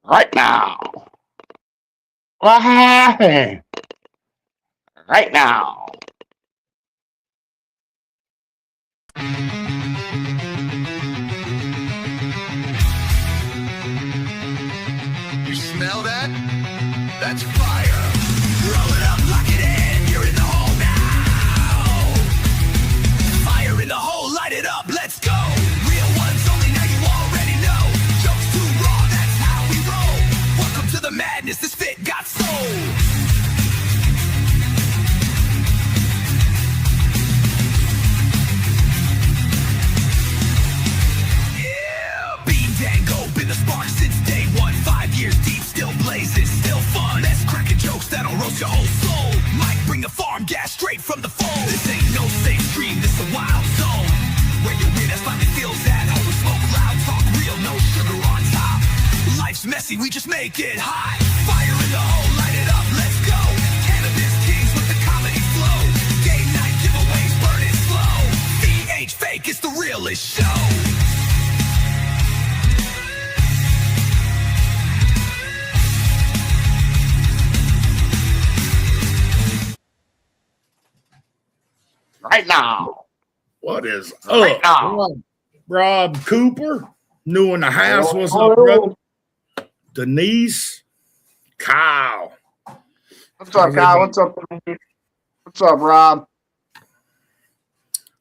Right now. What happened? Right now. You smell that? That's fire. Roll it up, lock it in. You're in the hole now. Fire in the hole, light it up. Let's go. Real ones only, now you already know. Jokes too raw, that's how we roll. Welcome to the madness. This fit got soul. The spark since day one, 5 years deep, still blazing, still fun. That's cracking jokes that'll roast your whole soul. Might bring the farm gas straight from the phone. This ain't no safe stream, this a wild zone. Where your weird ass body feels at home. Smoke loud, talk real, no sugar on top. Life's messy, we just make it hot. Fire in the hole, light it up, let's go. Cannabis kings with the comedy flow. Game night giveaways, burn it slow. VH fake, it's the realest show. Right now. What is right up? Now. Rob Cooper, new in the house. What's up, brother? Denise, Kyle. What's up, Kyle? What's up? What's up, Rob?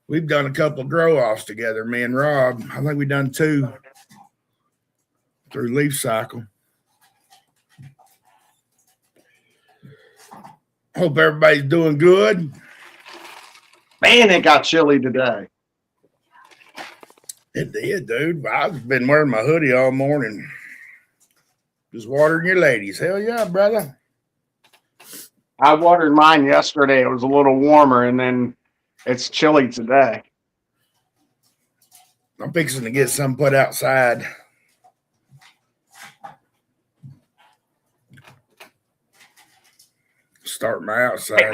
We've done a couple of grow offs together, me and Rob. I think we've done 2 through Leaf Cycle. Hope everybody's doing good. Man, it got chilly today. It did, dude. I've been wearing my hoodie all morning. Just watering your ladies. Hell yeah, brother. I watered mine yesterday. It was a little warmer, and then it's chilly today. I'm fixing to get some put outside. Start my outside. Hey,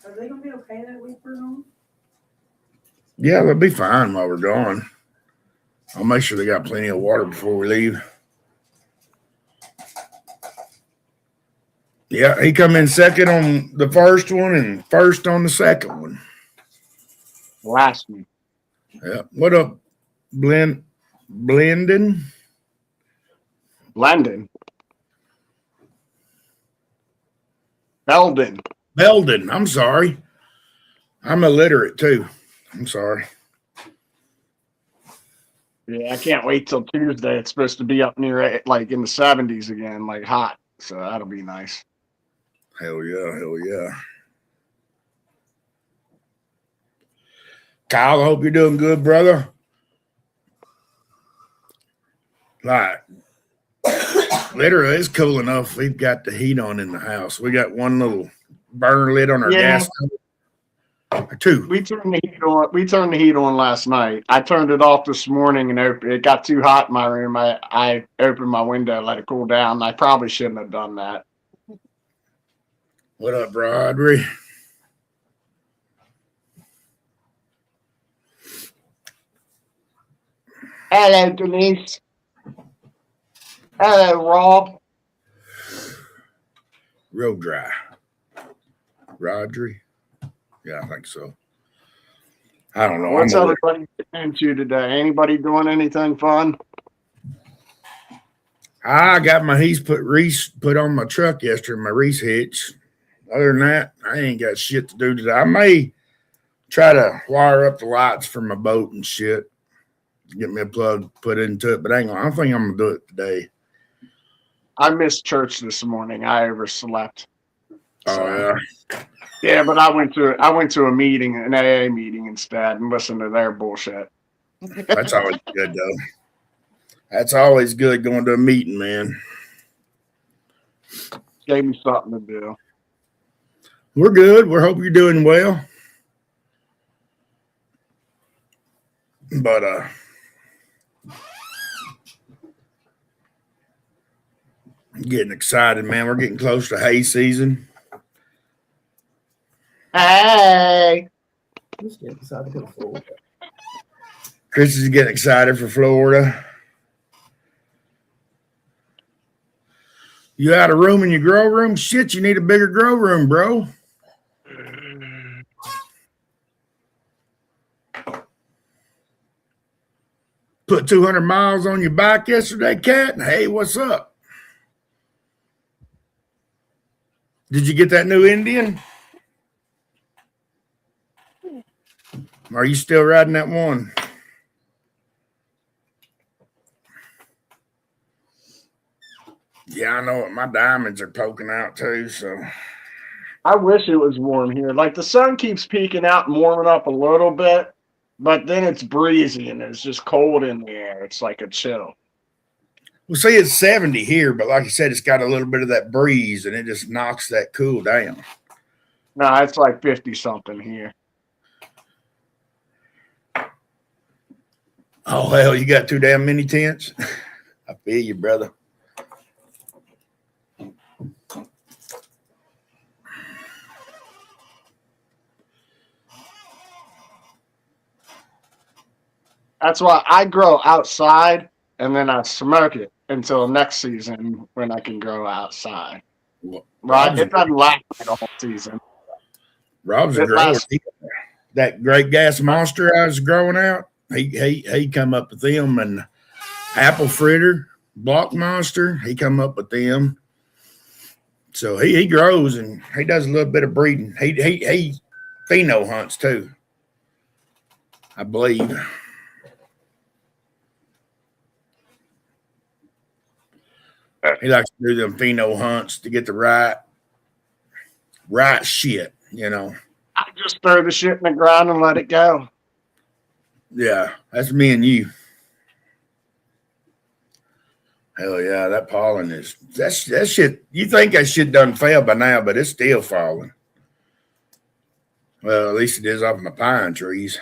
Are they gonna be okay that week we're home? Yeah, they'll be fine while we're gone. I'll make sure they got plenty of water before we leave. Yeah, he come in second on the first one and first on the second one. last week. Yeah. What up, Blendon? London. Belden. I'm sorry. I'm illiterate too. I'm sorry. Yeah, I can't wait till Tuesday. It's supposed to be up near like in the 70s again, like hot. So that'll be nice. Hell yeah. Kyle, I hope you're doing good, brother. Like, literally, it's cool enough. We've got the heat on in the house. We got one little burner lit on our gas stove. Two. We turned the heat on. We turned the heat on last night. I turned it off this morning and it got too hot in my room. I opened my window, let it cool down. I probably shouldn't have done that. What up, Rodri? Hello, Denise. Hello, Rob. Real dry. Rodri? Yeah, I think so. I don't know. What's everybody into today? Anybody doing anything fun? I got my Reese put on my truck yesterday, my Reese hitch. Other than that, I ain't got shit to do today. I may try to wire up the lights for my boat and shit. Get me a plug put into it, but I don't think I'm gonna do it today. I missed church this morning. I overslept. Oh yeah. Yeah, but I went to a meeting, an AA meeting instead, and listened to their bullshit. That's always good though. That's always good going to a meeting, man. Gave me something to do. We're good. We hope you're doing well. But Getting excited, man. We're getting close to hay season. Hey, Just getting excited to go to Florida. Chris is getting excited for Florida. You out of room in your grow room? Shit, you need a bigger grow room, bro. Put 200 miles on your bike yesterday, Cat. Hey, what's up? Did you get that new Indian? Are you still riding that one? Yeah, I know it. My diamonds are poking out too, so. I wish it was warm here. Like the sun keeps peeking out and warming up a little bit, but then it's breezy and it's just cold in the air. It's like a chill. Well, see, it's 70 here, but like you said, it's got a little bit of that breeze and it just knocks that cool down. No, it's like 50 something here. Oh, hell, you got too damn many tents? I feel you, brother. That's why I grow outside and then I smoke it until next season when I can grow outside. Right? It doesn't last the whole season. Rob's a It grower. lasts- That great gas monster I was growing out, he come up with them, and apple fritter, block monster, he come up with them. So he grows and he does a little bit of breeding. He pheno hunts too, I believe. He likes to do them pheno hunts to get the right shit, you know. I just throw the shit in the ground and let it go. Yeah, that's me and you. Hell yeah, that pollen is that shit. You think that shit done fell by now, but it's still falling. Well, at least it is off my pine trees.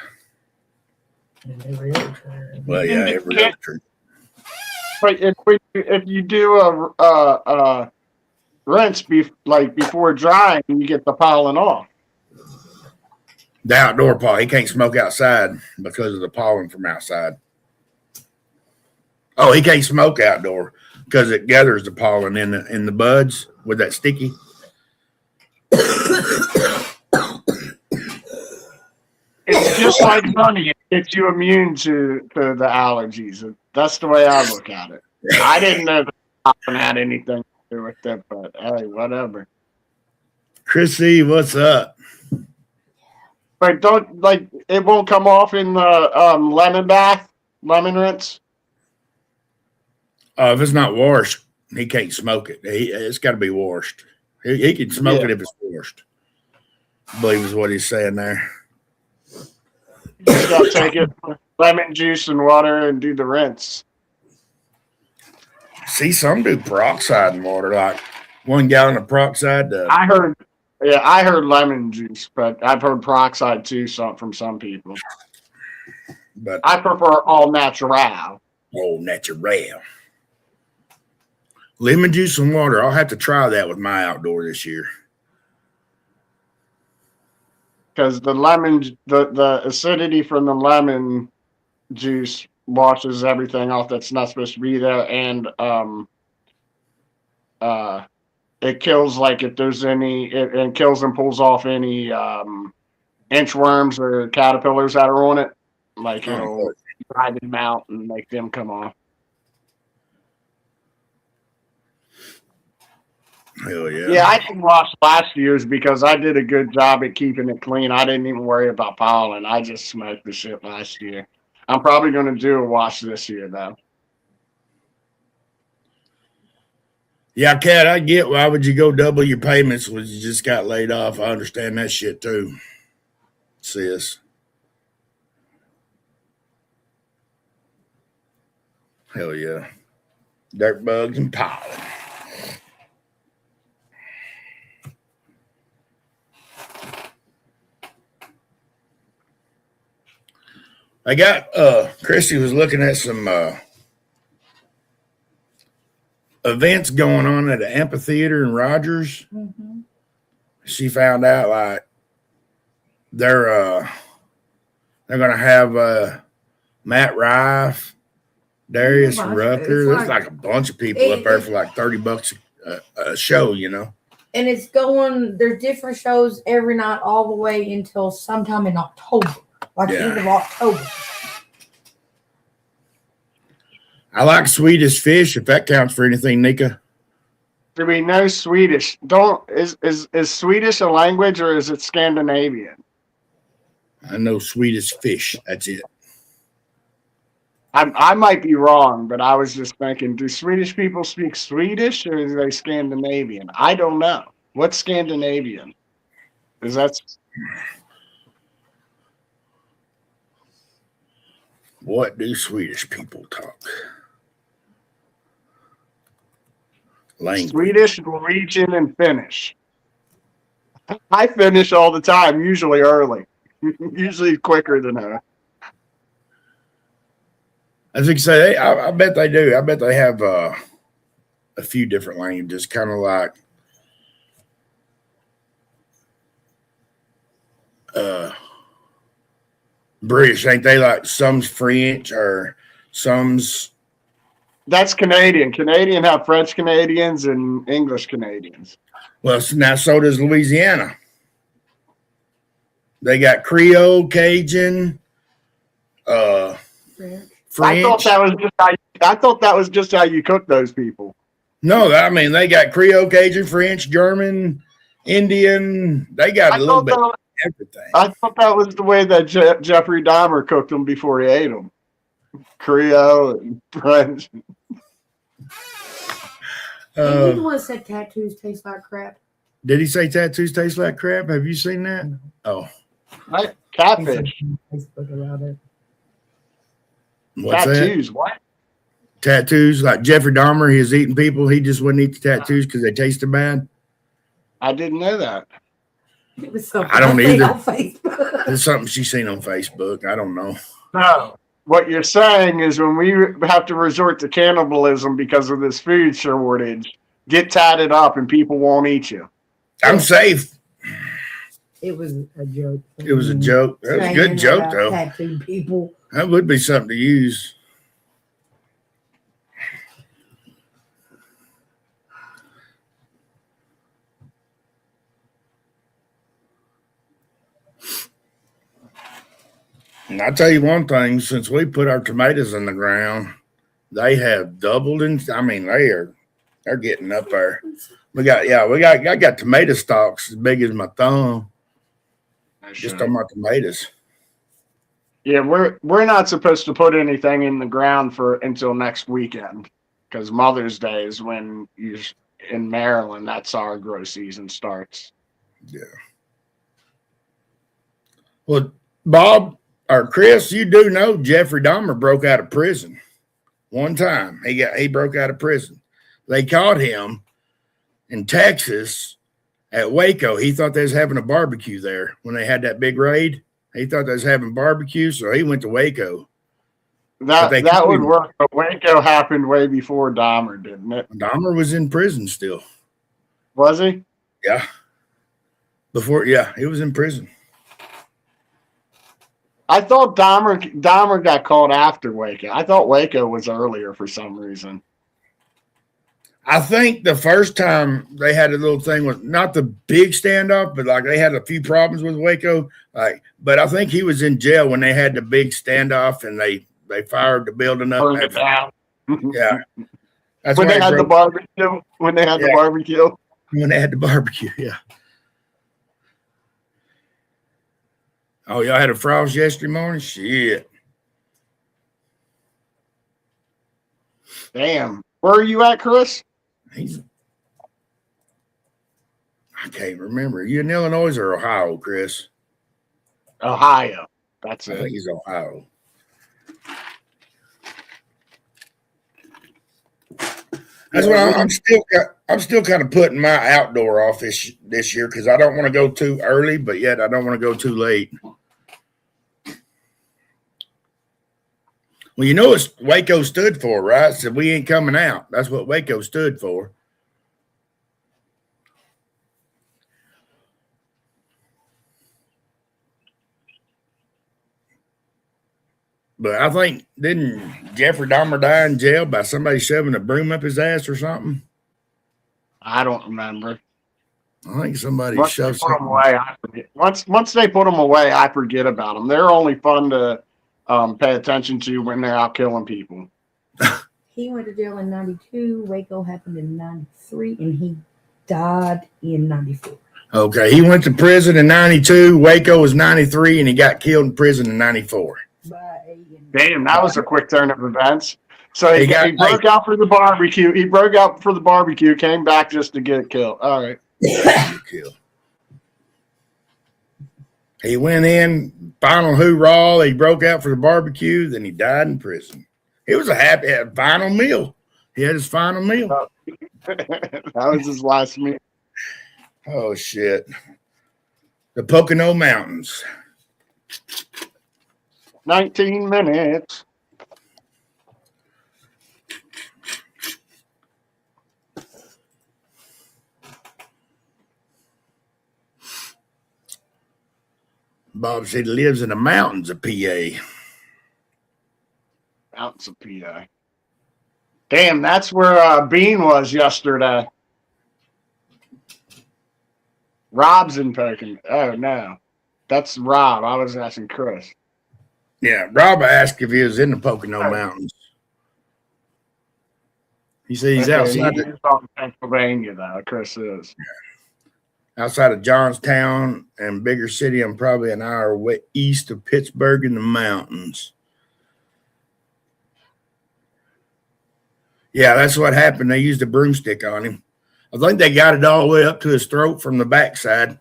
And every other tree. Well, yeah, every other tree. But if you do a rinse before drying, you get the pollen off. The outdoor pollen, he can't smoke outside because of the pollen from outside. Oh, he can't smoke outdoor because it gathers the pollen in the buds with that sticky. It's just like honey. It gets you immune to the allergies. That's the way I look at it. I didn't know that pollen had anything to do with it, but hey, whatever. Chrissy, what's up? But don't it won't come off in the lemon rinse. If it's not washed, he can't smoke it. It's got to be washed. He can smoke it if it's washed. I believe is what he's saying there. You just gotta take it, lemon juice and water, and do the rinse. See, some do peroxide in water, like 1 gallon of peroxide. I heard lemon juice, but I've heard peroxide too. From some people. But I prefer all natural. oh, natural. Lemon juice and water. I'll have to try that with my outdoor this year. Because the acidity from the lemon juice washes everything off that's not supposed to be there, and it kills if there's any, it kills and pulls off any inchworms or caterpillars that are on it. It'll dry them out and make them come off. Hell yeah. Yeah, I didn't wash last year's because I did a good job at keeping it clean. I didn't even worry about pollen. I just smoked the shit last year. I'm probably going to do a wash this year, though. Yeah, Cat, I get why would you go double your payments when you just got laid off. I understand that shit too, sis. Hell yeah. Dirt bugs and pollen. I got Christy was looking at some events going on at an amphitheater in Rogers. Mm-hmm. She found out like they're gonna have Matt Rife, Darius Yeah, Rucker. it's There's like a bunch of people up there for like $30 a show, you know. And it's going. There's different shows every night, all the way until sometime in October, like end of October. I like Swedish fish, if that counts for anything, Nika. Do we know Swedish? Is Swedish a language or is it Scandinavian? I know Swedish fish. That's it. I might be wrong, but I was just thinking, do Swedish people speak Swedish or is they Scandinavian? I don't know. What's Scandinavian? Is that What do Swedish people talk? Language. Swedish, Norwegian, and Finnish? I finish all the time, usually early, usually quicker than her. As you say, I bet they do. I bet they have a few different languages, kind of like British, ain't they? Like some's French or some's. That's Canadian. Canadian have French Canadians and English Canadians. Well, now so does Louisiana. They got Creole, Cajun, French. I thought that was just how you cook those people. No, I mean they got Creole, Cajun, French, German, Indian. They got a little bit of everything. I thought that was the way that Jeffrey Dahmer cooked them before he ate them. Creole and French. And you the one said tattoos taste like crap. Did he say tattoos taste like crap? Have you seen that? No. Oh, Catfish. Facebook about it. what's Tattoos. that? What? Tattoos, like Jeffrey Dahmer, he was eating people. He just wouldn't eat the tattoos because they tasted bad. I didn't know that. It was something I don't seen either. on Facebook. It's something she's seen on Facebook. I don't know. No. What you're saying is when we have to resort to cannibalism because of this food shortage, get tatted up and people won't eat you. I'm safe. It was a joke. It was a joke. That was a good joke, though. Tattooed people. That would be something to use. And I'll tell you one thing, since we put our tomatoes in the ground, they have doubled I mean, they're getting up there. I got tomato stalks as big as my thumb. Just on my tomatoes. Yeah, we're not supposed to put anything in the ground until next weekend because Mother's Day is when in Maryland. That's our grow season starts. Yeah. Well, Bob or Chris, you do know Jeffrey Dahmer broke out of prison one time. He broke out of prison. They caught him in Texas at Waco. He thought they was having a barbecue there when they had that big raid. He thought they was having barbecue, so he went to Waco. That would work, but Waco happened way before Dahmer, didn't it? Dahmer was in prison still. Was he? Yeah. He was in prison. I thought Dahmer got caught after Waco. I thought Waco was earlier for some reason. I think the first time they had a little thing with not the big standoff, but like they had a few problems with Waco. But I think he was in jail when they had the big standoff and they fired the building up. Burned it down. Yeah. That's When why they had the barbecue. When they had the barbecue. When they had the barbecue, yeah. Oh, y'all had a frost yesterday morning? Shit. Damn. Where are you at, Chris? I can't remember. Are you in Illinois or Ohio, Chris? Ohio. That's I it. think he's Ohio. That's what I'm still kind of putting my outdoor off this year because I don't want to go too early, but yet I don't want to go too late. Well, you know what Waco stood for, right? So we ain't coming out. That's what Waco stood for. But I think, didn't Jeffrey Dahmer die in jail by somebody shoving a broom up his ass or something? I don't remember. I think somebody Once they shoved put them something. away, I forget. Once they put them away, I forget about them. They're only fun to pay attention to when they're out killing people. He went to jail in 92. Waco happened in 93, and he died in 94. Okay, he went to prison in 92. Waco was 93, and he got killed in prison in 94. Damn, that was a quick turn of events. So he broke Hey. out for the barbecue. He broke out for the barbecue, came back just to get killed. All right. Killed. He went in, final hoorah. He broke out for the barbecue, then he died in prison. It was a final meal. He had his final meal. That was his last meal. Oh, shit. The Pocono Mountains. 19 minutes. Bob said he lives in the mountains of PA. Mountains of PA. Damn, that's where Bean was yesterday. Rob's in Pocono. Oh, no. That's Rob. I was asking Chris. Yeah, Rob asked if he was in the Pocono Mountains. He said he's outside. He's from Pennsylvania, though. Chris is. Outside of Johnstown and bigger city. I'm probably an hour east of Pittsburgh in the mountains. Yeah, that's what happened. They used a broomstick on him. I think they got it all the way up to his throat from the backside.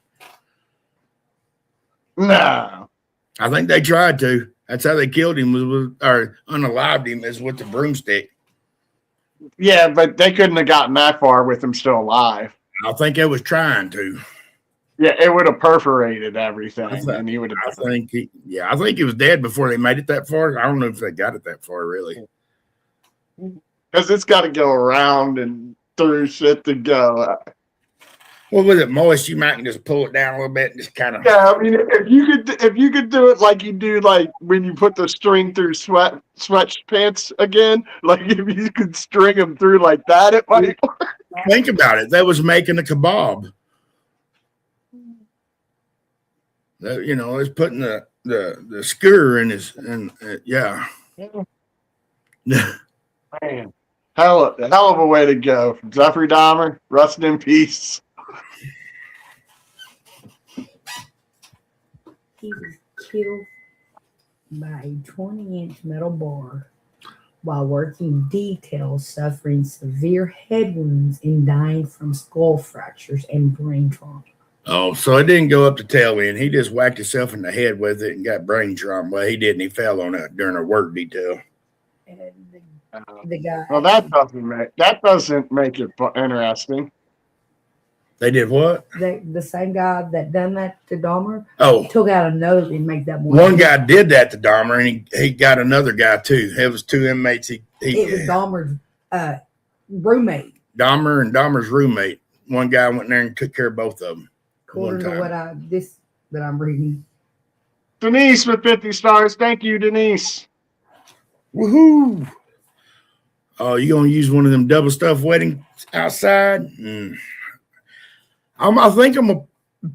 No. I think they tried to. That's how they killed him, or unalived him, is with the broomstick. Yeah, but they couldn't have gotten that far with him still alive. I think they was trying to. Yeah, it would have perforated everything, and he would have. I think he was dead before they made it that far. I don't know if they got it that far, really. Because it's got to go around and through shit to go. Well, with it moist, you might just pull it down a little bit and just kind of. Yeah, I mean, if you could do it like you do, like when you put the string through sweatpants again, like if you could string them through like that, it might work. Think about it. They was making a kebab. You know, it's putting the skewer in his, and yeah. Man, hell of a way to go, Jeffrey Dahmer. Rest in peace. He was killed by a 20-inch metal bar while working details, suffering severe head wounds and dying from skull fractures and brain trauma. Oh, so it didn't go up the tail end. He just whacked himself in the head with it and got brain trauma. Well, he didn't. He fell on it during a work detail. And the guy. Well, that doesn't make it interesting. They did what? The same guy that done that to Dahmer Oh, took out a nose and make that more. one guy did that to Dahmer, and he got another guy too. It was two inmates. It was Dahmer's roommate. Dahmer and Dahmer's roommate. One guy went in there and took care of both of them. According to what I'm reading. Denise with 50 stars. Thank you, Denise. Woohoo! Oh, you gonna use one of them double stuffed weddings outside? I think I'm gonna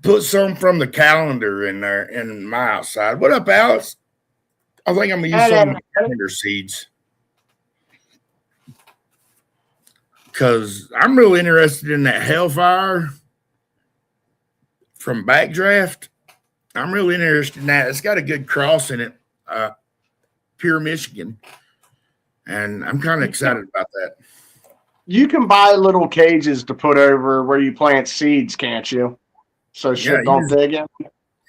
put some from the calendar in there in my outside. What up, Alex? I think I'm gonna use some of the calendar seeds because I'm really interested in that Hellfire from Backdraft. I'm really interested in that. It's got a good cross in it, pure Michigan, and I'm kind of excited about that. You can buy little cages to put over where you plant seeds, can't you? So shit don't dig in.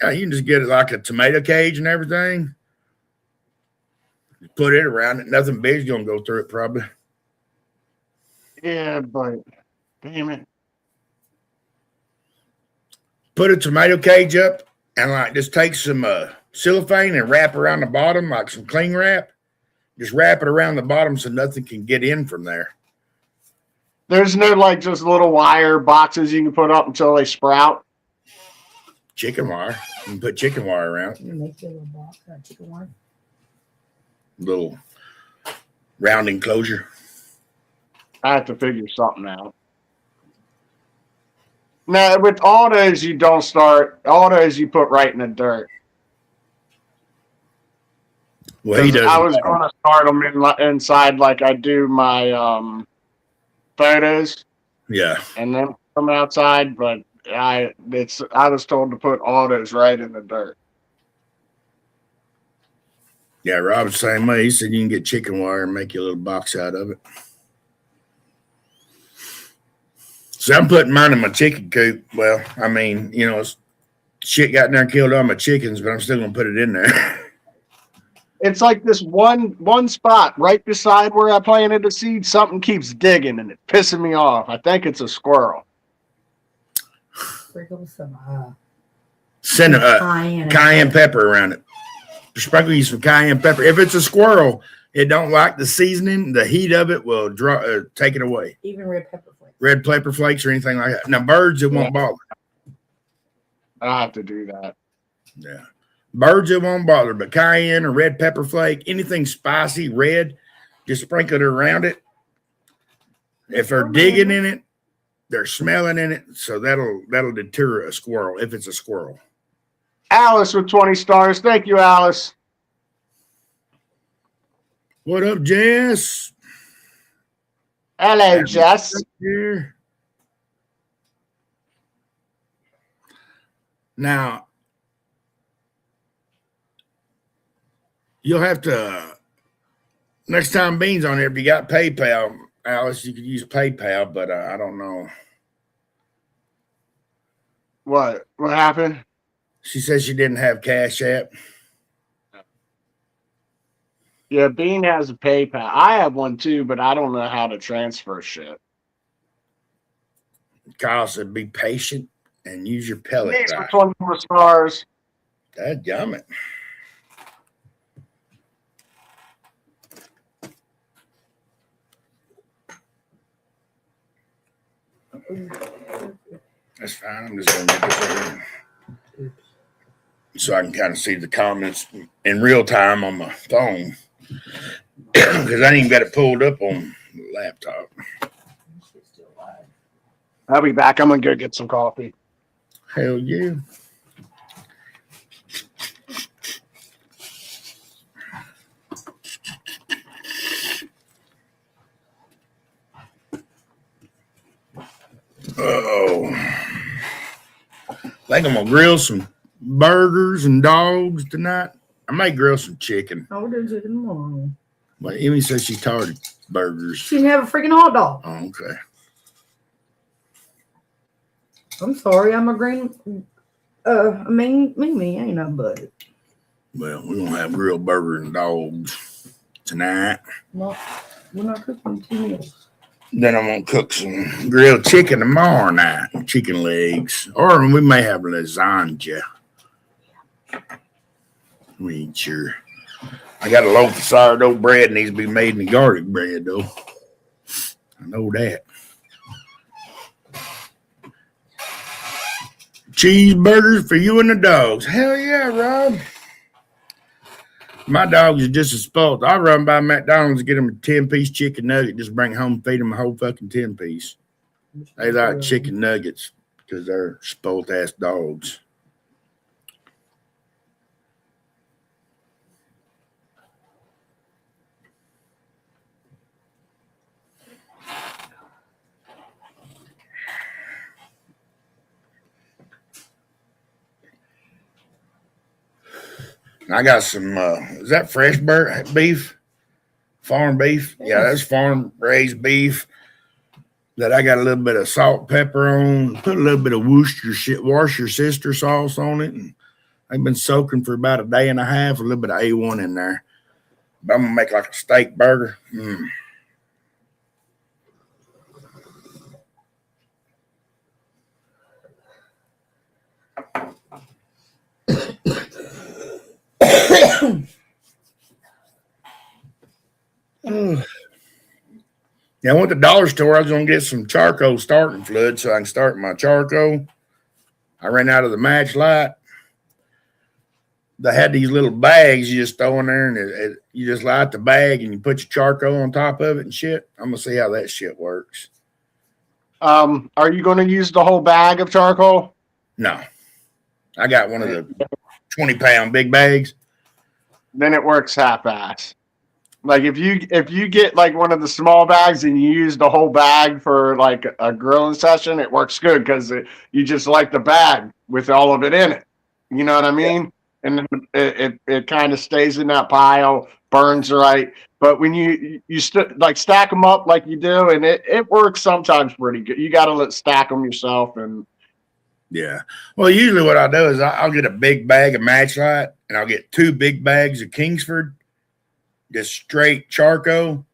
Yeah, you can just get it like a tomato cage and everything. Put it around it. Nothing big's gonna go through it, probably. Yeah, but damn it. Put a tomato cage up and like just take some cellophane and wrap around the bottom like some cling wrap. Just wrap it around the bottom so nothing can get in from there. There's no like just little wire boxes you can put up until they sprout. Chicken wire. You can put chicken wire around. You make your little box, chicken wire. Little round enclosure. I have to figure something out. Now with autos, you don't start autos. You put right in the dirt. Well, he doesn't. I was going to start them inside like I do my photos. Yeah. And then come outside, but I was told to put autos right in the dirt. Yeah, Rob's the same way. He said you can get chicken wire and make you a little box out of it. So I'm putting mine in my chicken coop. Well, I mean, you know, shit got in there and killed all my chickens, but I'm still gonna put it in there. It's like this one spot right beside where I planted the seed. Something keeps digging and it's pissing me off. I think it's a squirrel. Sprinkle some cayenne pepper around it. Sprinkle you some cayenne pepper. If it's a squirrel, it don't like the seasoning. The heat of it will take it away. Even red pepper flakes. Red pepper flakes or anything like that. Now birds, it won't bother. I'll have to do that. Yeah. Birds, it won't bother, but cayenne or red pepper flake, anything spicy, red, just sprinkle it around it. If they're digging in it, they're smelling in it, so that'll deter a squirrel if it's a squirrel. Alice with 20 stars. Thank you, Alice. What up, Jess? Hello, Jess. Here. Now, you'll have to, next time Bean's on here, if you got PayPal, Alice, you could use PayPal, but I don't know. What happened? She says she didn't have Cash App. Yeah, Bean has a PayPal. I have one too, but I don't know how to transfer shit. Kyle said, be patient and use your pellet. Thanks for 24 stars. Dadgummit. That's fine. I'm just going to get this right here so I can kind of see the comments in real time on my phone because I ain't even got it pulled up on the laptop. I'll be back. I'm going to go get some coffee. Hell yeah. Oh, I think I'm gonna grill some burgers and dogs tonight. I might grill some chicken. I will do chicken tomorrow. But Emmy says she's tired of burgers. She didn't have a freaking hot dog. Oh, okay. I'm sorry, I'm a green. Me ain't no buddy. Well, we're gonna have grilled burger and dogs tonight. No, we're not cooking 2 meals. Then I'm gonna cook some grilled chicken tomorrow night, chicken legs, or we may have lasagna. We ain't sure. I got a loaf of sourdough bread needs to be made in the garlic bread though. I know that. Cheeseburgers for you and the dogs. Hell yeah, Rob. My dogs are just as spoiled. I run by McDonald's and get them a 10-piece chicken nugget, just bring home and feed them a whole fucking 10-piece. They like chicken nuggets because they're spoiled ass dogs. I got some, is that fresh beef? Farm beef? Yeah, that's farm raised beef that I got a little bit of salt, pepper on, put a little bit of Worcestershire sauce on it. And I've been soaking for about a day and a half, a little bit of A1 in there. But I'm going to make like a steak burger. Yeah, I went to the dollar store. I was going to get some charcoal starting fluid so I can start my charcoal. I ran out of the match light. They had these little bags you just throw in there, and you just light the bag and you put your charcoal on top of it and shit. I'm going to see how that shit works. Are you going to use the whole bag of charcoal? No. I got one of the 20-pound big bags. Then it works half-ass. Like if you get like one of the small bags and you use the whole bag for like a grilling session, it works good because you just light the bag with all of it in it. You know what I mean? And then it kind of stays in that pile, burns right. But when you like stack them up like you do, and it works sometimes pretty good. You got to stack them yourself. And yeah. Well, usually what I'll do is I'll get a big bag of matchlight, and I'll get 2 big bags of Kingsford, just straight charcoal.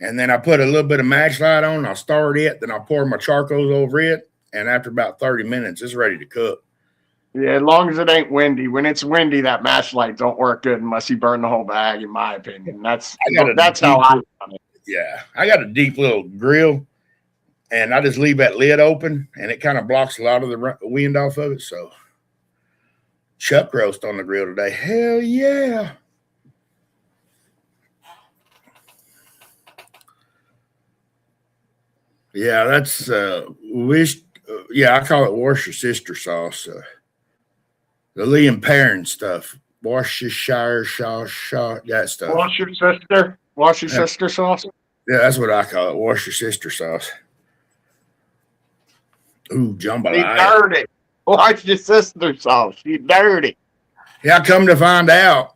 And then I put a little bit of matchlight on, I'll start it, then I'll pour my charcoal over it. And after about 30 minutes, it's ready to cook. yeah, as long as it ain't windy. When it's windy, that matchlight don't work good unless you burn the whole bag, in my opinion. That's how I done it. Yeah. I got a deep little grill, and I just leave that lid open, and it kind of blocks a lot of the wind off of it. So chuck roast on the grill today. Hell yeah. Yeah, that's yeah, I call it Worcestershire sauce. The Liam Perrin stuff. Worcestershire sauce, that stuff. Worcestershire sauce. Yeah, that's what I call it. Worcestershire sauce. Ooh, jambalaya. You dirty. Worcestershire sauce. You dirty. Yeah, come to find out,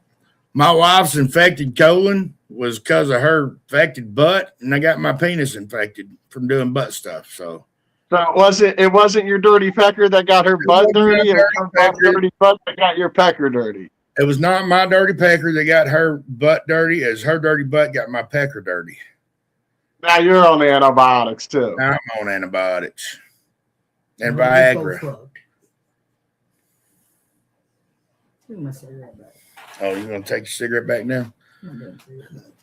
my wife's infected colon was because of her infected butt, and I got my penis infected from doing butt stuff. So it wasn't your dirty pecker that got her butt dirty, and her dirty butt that got your pecker dirty. It was not my dirty pecker that got her butt dirty, as her dirty butt got my pecker dirty. Now you're on antibiotics too. Now I'm on antibiotics and Viagra. Oh, you gonna take your cigarette back now?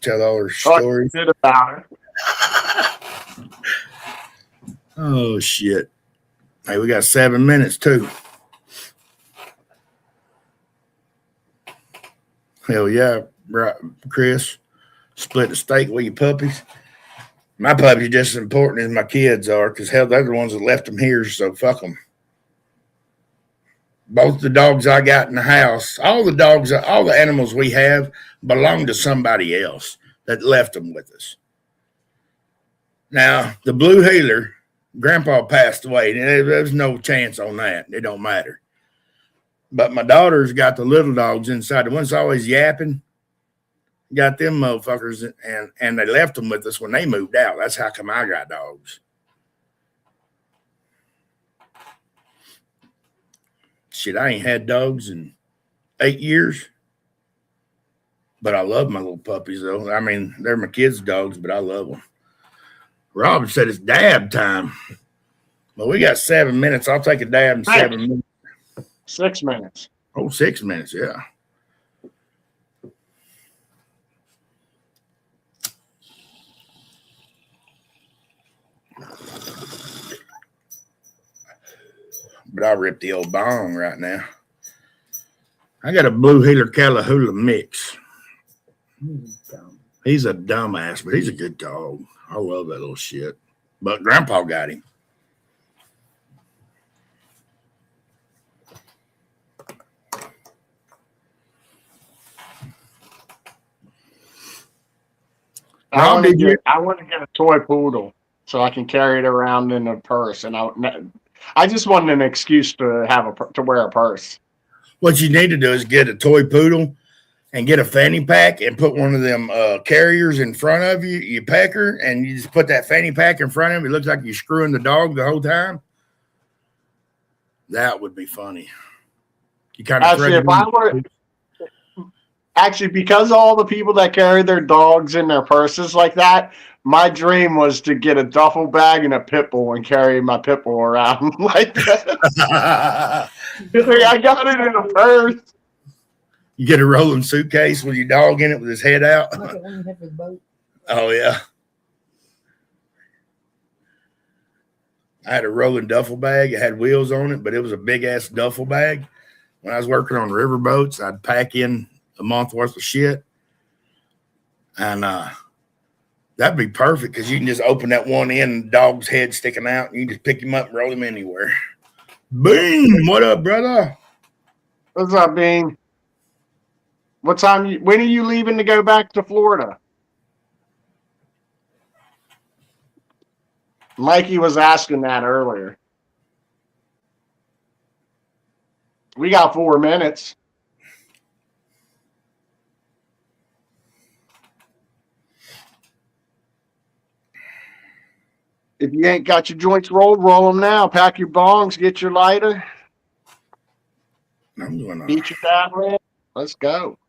Tell all her stories. About it. Oh shit! Hey, we got 7 minutes too. Hell yeah, right, Chris. Split the steak with your puppies. My puppies just as important as my kids are, because hell, they're the ones that left them here, so fuck them. Both the dogs I got in the house, all the animals we have belong to somebody else that left them with us. Now, the blue heeler, Grandpa passed away. There's no chance on that. It don't matter. But my daughter's got the little dogs inside. The one's always yapping. Got them motherfuckers, and they left them with us when they moved out. That's how come I got dogs. Shit, I ain't had dogs in 8 years. But I love my little puppies, though. I mean, they're my kids' dogs, but I love them. Robert said it's dab time. Well, we got 7 minutes. I'll take a dab in 7 minutes. 6 minutes. Oh, 6 minutes, yeah. But I'll rip the old bong right now. I got a blue heeler Callahoola mix. He's a dumbass, but he's a good dog. I love that little shit. But Grandpa got him. I want to get a toy poodle so I can carry it around in a purse, and I just wanted an excuse to wear a purse. What you need to do is get a toy poodle and get a fanny pack and put one of them carriers in front of you, you pecker, and you just put that fanny pack in front of him. It looks like you're screwing the dog the whole time. That would be funny. You kind of Actually, because all the people that carry their dogs in their purses like that, my dream was to get a duffel bag and a pit bull and carry my pit bull around like that. I got it in a purse. You get a rolling suitcase with your dog in it with his head out. Oh, yeah. I had a rolling duffel bag. It had wheels on it, but it was a big-ass duffel bag. When I was working on river boats, I'd pack in a month worth of shit. And that'd be perfect because you can just open that one end, dog's head sticking out, and you just pick him up and roll him anywhere. Boom! What up, brother? What's up, Bean? What time? When are you leaving to go back to Florida? Mikey was asking that earlier. We got 4 minutes. If you ain't got your joints rolled, roll them now. Pack your bongs, get your lighter. I'm gonna Beat your dad in. Let's go.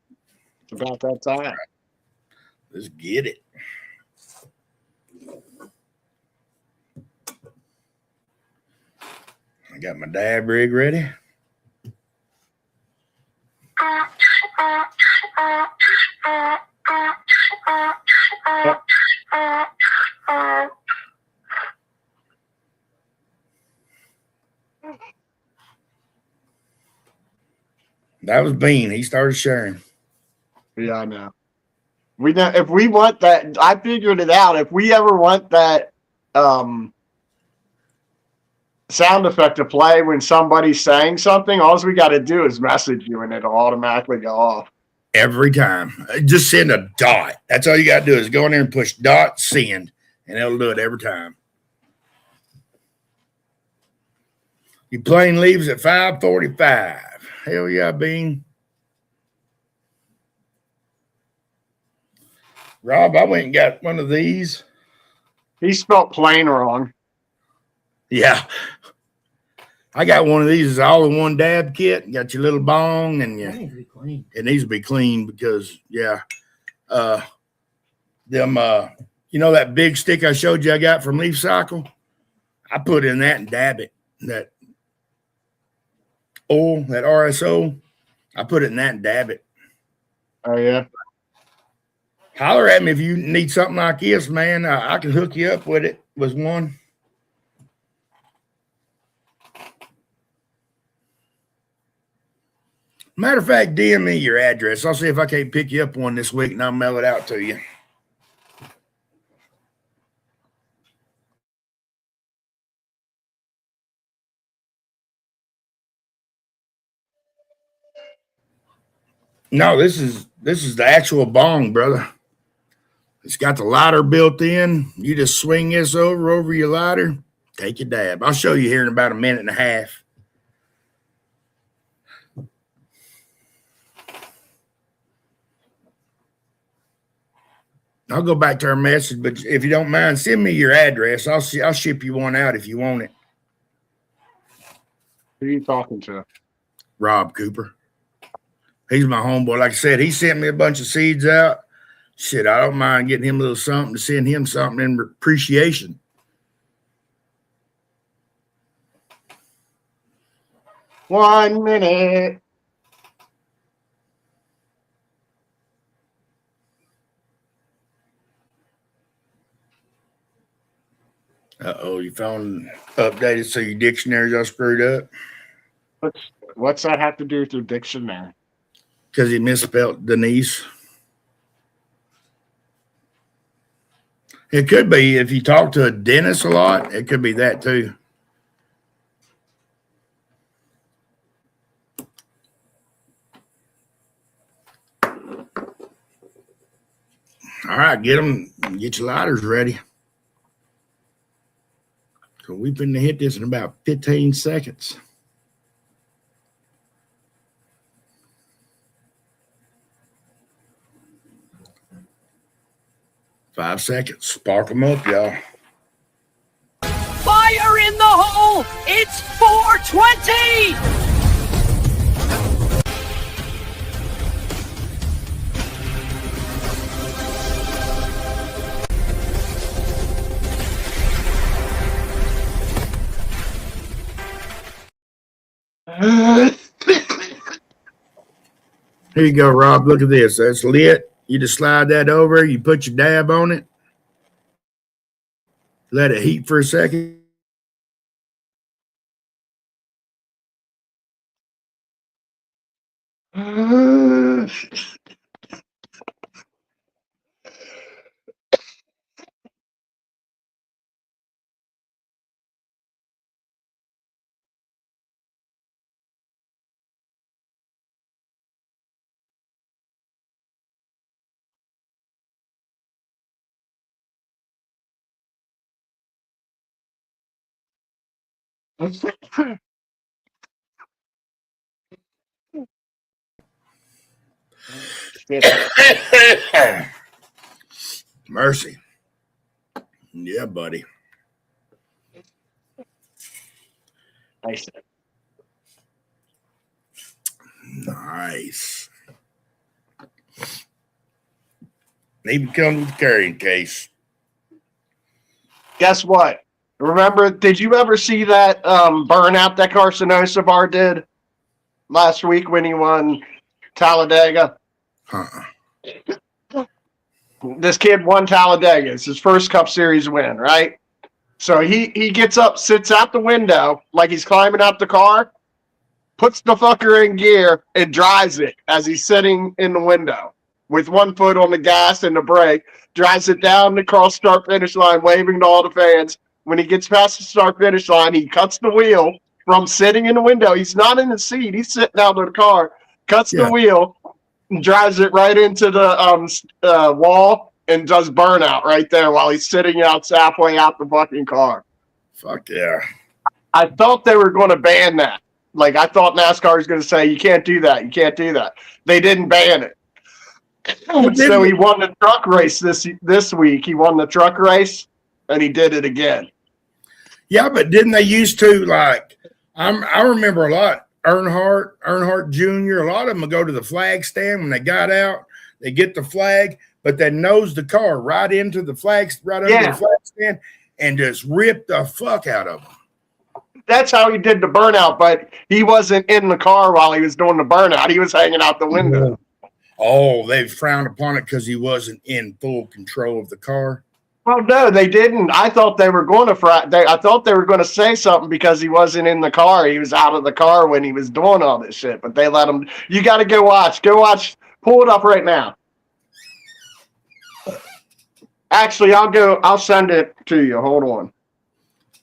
It's about that time. let's get it. I got my dab rig ready. That was Bean. He started sharing. Yeah, I know. We know if we want that. I figured it out. If we ever want that sound effect to play when somebody's saying something, all we got to do is message you, and it'll automatically go off. Every time. Just send a dot. That's all you got to do is go in there and push dot send, and it'll do it every time. Your plane leaves at 5:45. Hell yeah, Bean. Rob, I went and got one of these. He spelled plane wrong. Yeah. I got one of these. It's all in one dab kit. You got your little bong, and That needs to be clean. it needs to be clean because, yeah. You know that big stick I showed you I got from Leaf Cycle? I put in that and dab it. That oil, that RSO, I put it in that and dab it. Oh, yeah. Holler at me if you need something like this, man. I can hook you up with it. Was one. Matter of fact, DM me your address. I'll see if I can't pick you up one this week, and I'll mail it out to you. No, this is the actual bong, brother. It's got the lighter built in. You just swing this over your lighter, take your dab. I'll show you here in about a minute and a half. I'll go back to our message, but if you don't mind, send me your address. I'll ship you one out if you want it. Who are you talking to? Rob Cooper. He's my homeboy. Like I said, he sent me a bunch of seeds out. Shit, I don't mind getting him a little something to send him something in appreciation. One minute. Uh-oh, your phone updated so your dictionary's all screwed up? What's that have to do with your dictionary? Because he misspelled Denise. It could be if you talk to a dentist a lot, it could be that too. All right, get your lighters ready. So we've been to hit this in about 15 seconds. Five seconds. Spark them up, y'all. Fire in the hole! It's 420! Here you go, Rob. Look at this. That's lit. You just slide that over. You put your dab on it. Let it heat for a second. Mercy. Yeah, buddy. Nice. Nice. Even comes with a carrying case. Guess what? Remember, did you ever see that burnout that Carson Osabar did last week when he won Talladega? This kid won Talladega. It's his first Cup Series win, right? So he gets up, sits out the window like he's climbing out the car, puts the fucker in gear, and drives it as he's sitting in the window with one foot on the gas and the brake, drives it down the cross start finish line, waving to all the fans. When he gets past the start finish line, he cuts the wheel from sitting in the window. He's not in the seat. He's sitting out of the car, cuts the wheel, and drives it right into the wall and does burnout right there while he's sitting out halfway out the fucking car. Fuck yeah. I thought they were going to ban that. Like, I thought NASCAR was going to say, you can't do that. You can't do that. They didn't ban it. So he won the truck race this week. He won the truck race, and he did it again. Yeah, but didn't they used to, like, I remember a lot, Earnhardt Jr., a lot of them would go to the flag stand when they got out. They get the flag, but they nose the car right into the flags, right under the flag stand, and just rip the fuck out of them. That's how he did the burnout, but he wasn't in the car while he was doing the burnout. He was hanging out the window. Oh, they frowned upon it because he wasn't in full control of the car. Well, no, they didn't. I thought they were going to I thought they were going to say something because he wasn't in the car. He was out of the car when he was doing all this shit, but they let him. You got to go watch. Go watch. Pull it up right now. Actually, I'll send it to you. Hold on.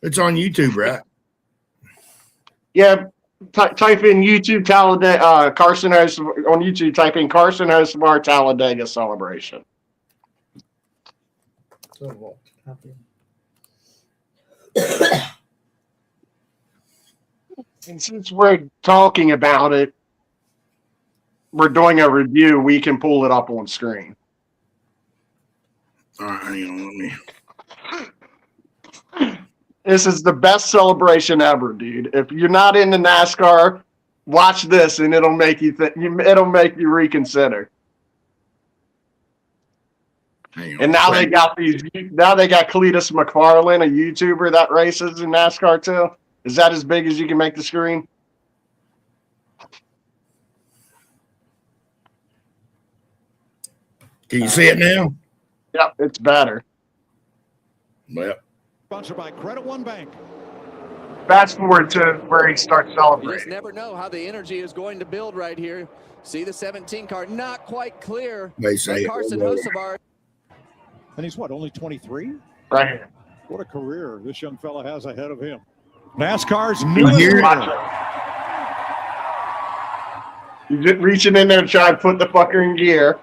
It's on YouTube, right? Yeah. Type in YouTube Talladega, Carson Osabar on YouTube. Type in Carson Osabar Talladega celebration. And since we're talking about it, we're doing a review. We can pull it up on screen. All right, hang on, let me. This is the best celebration ever, dude. If you're not into NASCAR, watch this, and it'll make you it'll make you reconsider. And now they got Cletus McFarland, a YouTuber that races in NASCAR too. Is that as big as you can make the screen? Can you see it now? Yep, it's better. Well, sponsored by Credit One Bank. Fast forward to where he starts You celebrating. just never know how the energy is going to build right here. See the 17 car, not quite clear. they say Carson Osabar. And he's what, only 23? Right here. What a career this young fella has ahead of him. NASCAR's Here. He's just reaching in there to try and put the fucker in gear.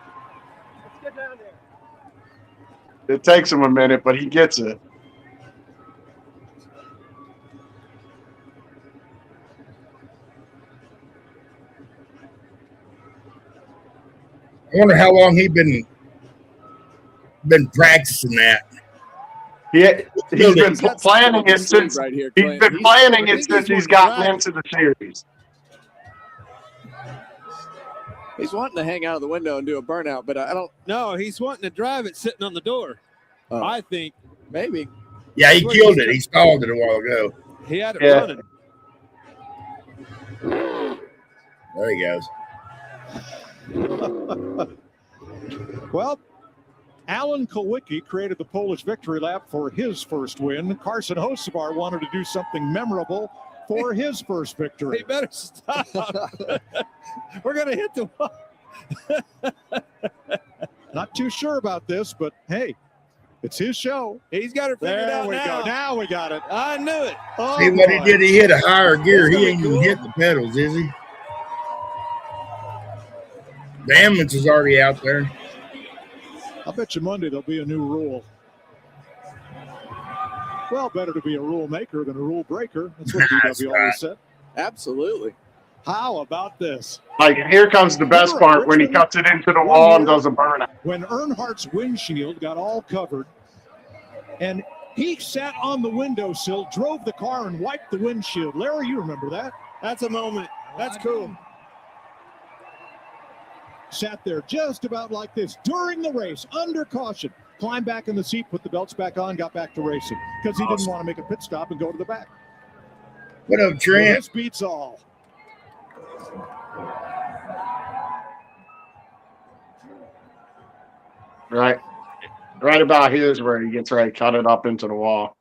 Let's get down there. It takes him a minute, but he gets it. I wonder how long he's been practicing that. He's been got planning some it since right here, he's Clint. been planning I it think since he's he's gotten wanting into the series. He's wanting to hang out of the window and do a burnout, but I don't. No, he's wanting to drive it sitting on the door. Oh. I think Maybe. Yeah, he killed it. He stalled it a while ago. he had it Yeah. running. There he goes. Well, Alan Kulwicki created the Polish victory lap for his first win. Carson Hocevar wanted to do something memorable for his first victory. He better stop. We're going to hit the wall. Not too sure about this, but hey, it's his show. He's got it figured There out we now. go. Now we got it. I knew it. Oh, See what he boy. did? He hit a higher gear. It's He gonna ain't be even cool. hit the pedals, is he? The ambulance is already out there. I bet you Monday there'll be a new rule. Well, better to be a rule maker than a rule breaker. That's what That's DW right. always said. Absolutely. How about this? Like, here comes the best part when he cuts it into the wall and does a burnout. When Earnhardt's windshield got all covered, and he sat on the windowsill, drove the car, and wiped the windshield. Larry, you remember that? That's a moment. That's cool. Sat there just about like this during the race, under caution. Climbed back in the seat, put the belts back on, got back to racing because he didn't want to make a pit stop and go to the back. What up, Well, Trent? this beats all. Right about here's where he gets ready to cut it up into the wall.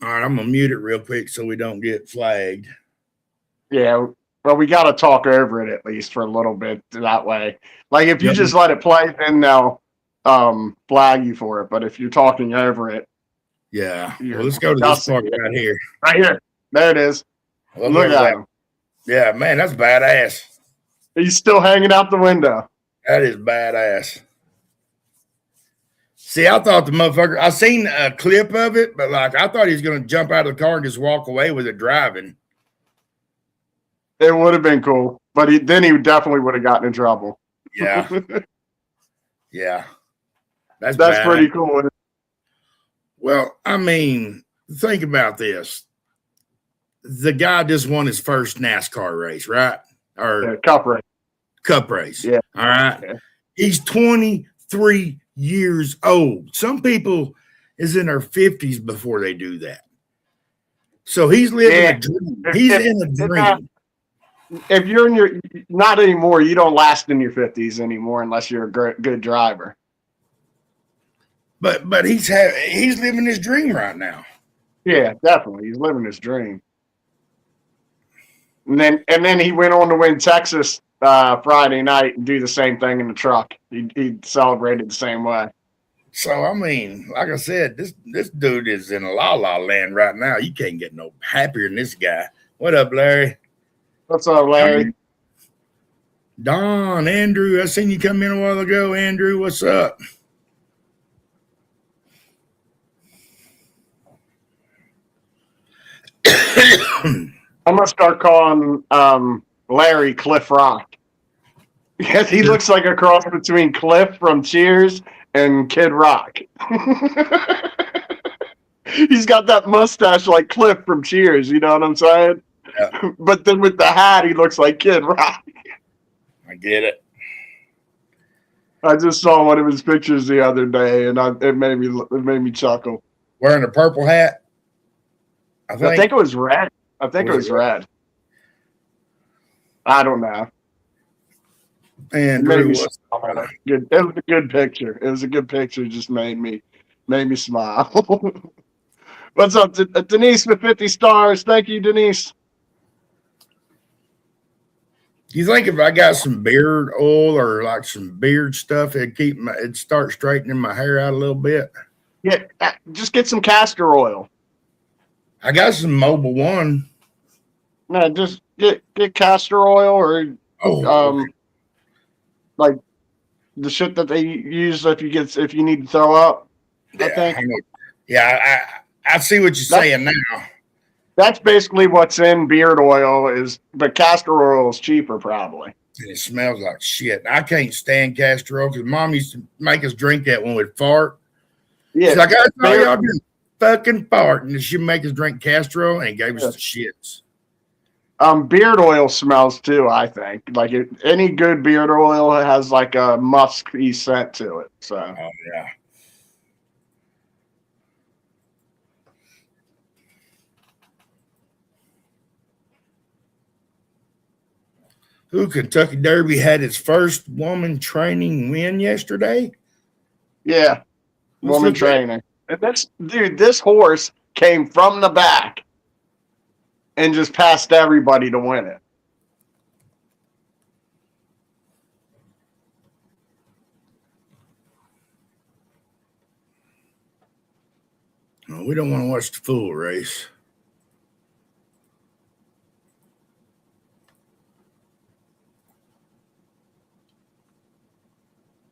All right, I'm gonna mute it real quick so we don't get flagged. Yeah, well, we got to talk over it at least for a little bit that way. Like, if you Yep. just let it play, then they'll flag you for it. But if you're talking over it, Yeah. You're Well, let's go to this disgusting. part right here. right here, there it is. Look Look at at that. him. Yeah, man, that's badass. He's still hanging out the window. That is badass. See, I thought the motherfucker, I seen a clip of it, but like I thought he was gonna jump out of the car and just walk away with it driving. It would have been cool, but then he definitely would have gotten in trouble. Yeah, yeah. That's That's badass. pretty cool. Well, I mean, think about this. The guy just won his first NASCAR race, right? Or Cup race. cup race. Yeah. All right. Yeah. He's 23 years old. Some people is in their 50s before they do that. So he's living Yeah. a dream. He's in a dream. If you're in your, not anymore, you don't last in your 50s anymore unless you're a good driver. But he's living his dream right now. Yeah, definitely. He's living his dream. And then he went on to win Texas Friday night and do the same thing in the truck. He celebrated the same way. So I mean, like I said, this dude is in la la land right now. You can't get no happier than this guy. What up, Larry? What's up, Larry? Don, Andrew, I seen you come in a while ago. Andrew, what's up? I'm gonna start calling Larry Cliff Rock. Because he looks like a cross between Cliff from Cheers and Kid Rock. He's got that mustache like Cliff from Cheers, you know what I'm saying? Yeah. But then with the hat, he looks like Kid Rock. I get it. I just saw one of his pictures the other day, and it made me chuckle. Wearing a purple hat. I think it was red. I think it was red. I don't know. Andrew, It was a good picture. It was a good picture. It just made me smile. What's up, Denise with 50 stars? Thank you, Denise. you think if I got some beard oil or like some beard stuff, it'd start straightening my hair out a little bit? Yeah, just get some castor oil. I got some Mobile One. No, just get castor oil or like the shit that they use if you need to throw up. I think. I see what you're saying now. That's basically what's in beard oil but castor oil is cheaper probably. And it smells like shit. I can't stand castor oil because Mom used to make us drink that when we'd fart. Yeah, She's like, I know y'all just fucking fart. And she'd make us drink castor oil and it gave us the shits. Beard oil smells too, I think. Like any good beard oil has like a musky scent to it. So Oh yeah. Kentucky Derby had its first woman training win yesterday. Yeah, woman trainer. And this horse came from the back and just passed everybody to win it. No, we don't want to watch the full race.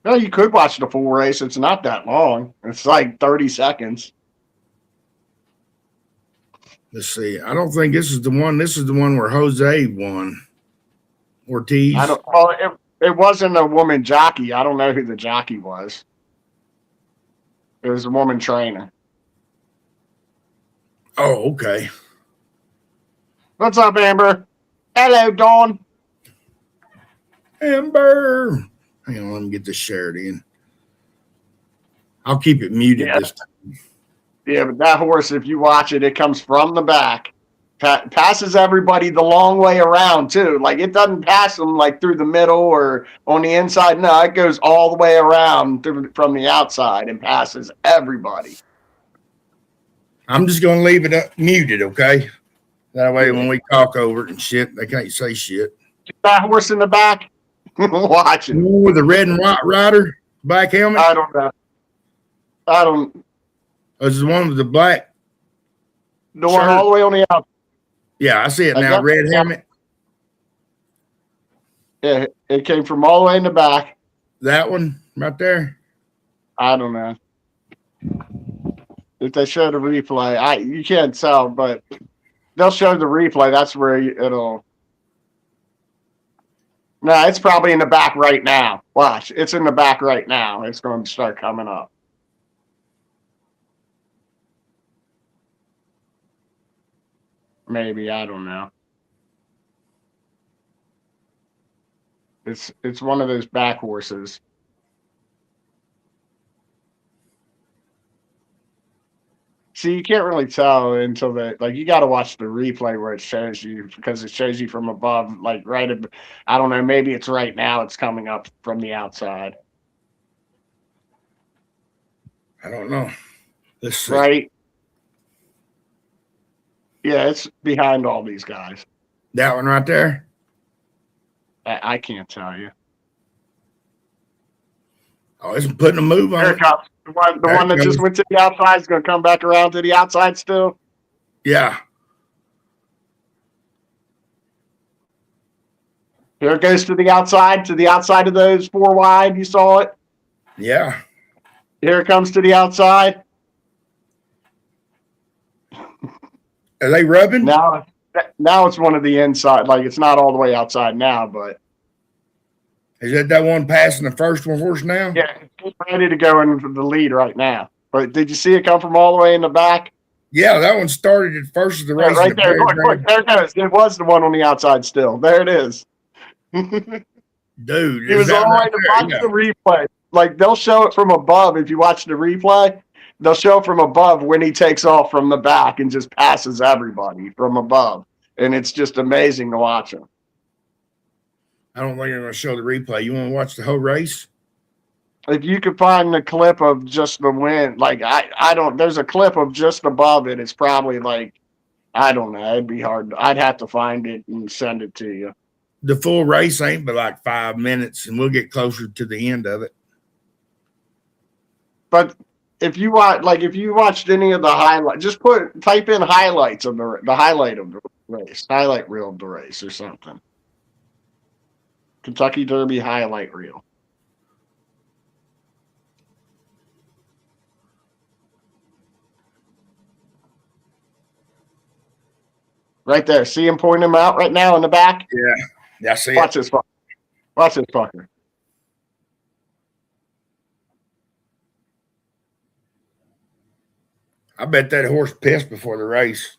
No, you could watch the full race. It's not that long. It's like 30 seconds. Let's see. I don't think this is the one. This is the one where Jose won. Ortiz. It wasn't a woman jockey. I don't know who the jockey was. It was a woman trainer. Oh, okay. What's up, Amber? Hello, Dawn. Amber. Hang on, let me get this shared in. I'll keep it muted this time. Yeah, but that horse, if you watch it, it comes from the back, passes everybody the long way around, too. Like, it doesn't pass them, like, through the middle or on the inside. No, it goes all the way around from the outside and passes everybody. I'm just going to leave it up muted, okay? That way when we talk over it and shit, they can't say shit. That horse in the back? Watch it. With the red and white rider, black helmet? I don't know. Oh, this is the one with the black. The one all the way on the outside. Yeah, I see it now. Red helmet. Yeah, it came from all the way in the back. That one right there? I don't know. If they show the replay, you can't tell, but they'll show the replay. That's where it'll. No, it's probably in the back right now. Watch, it's in the back right now. It's going to start coming up. Maybe, I don't know. It's one of those back horses. See, you can't really tell until you got to watch the replay where it shows you, because it shows you from above, like I don't know, maybe it's right now it's coming up from the outside. I don't know. Let's see. Right? Yeah, it's behind all these guys. That one right there? I can't tell you. Oh, it's putting a move on. Here it comes. The one that just went to the outside is going to come back around to the outside still. Yeah. Here it goes to the outside of those four wide. You saw it? Yeah. Here it comes to the outside. Are they rubbing? Now it's one of the inside. Like, it's not all the way outside now, but. Is that one passing the first one horse now? Yeah, it's ready to go in the lead right now. But did you see it come from all the way in the back? Yeah, that one started at first of the race. Right there. Look, there it goes. It was the one on the outside still. There it is. Dude. It was all right to watch the replay. Like, they'll show it from above. If you watch the replay, they'll show from above when he takes off from the back and just passes everybody from above. And it's just amazing to watch him. I don't think you're going to show the replay. You want to watch the whole race? If you could find the clip of just the win, like I don't, there's a clip of just above it. It's probably like, I don't know. It'd be hard. I'd have to find it and send it to you. The full race ain't but like 5 minutes, and we'll get closer to the end of it. But if you watched any of the highlights, just type in highlights of the highlight of the race, highlight reel of the race or something. Kentucky Derby highlight reel. Right there. See him pointing him out right now in the back? Yeah, I see it. Watch this fucker. Watch this fucker. I bet that horse pissed before the race.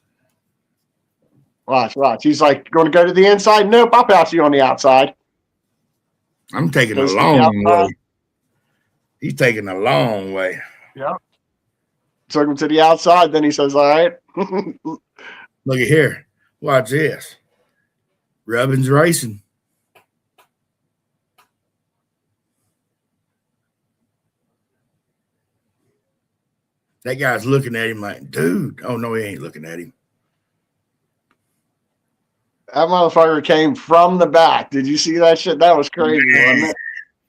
Watch. He's like, going to go to the inside? Nope, I'll pass you on the outside. I'm taking a long way. He's taking a long way. Yeah. Took him to the outside. Then he says, all right. Look at here. Watch this. Rubbin's racing. That guy's looking at him like, dude. Oh, no, he ain't looking at him. That motherfucker came from the back. Did you see that shit? That was crazy, wasn't it?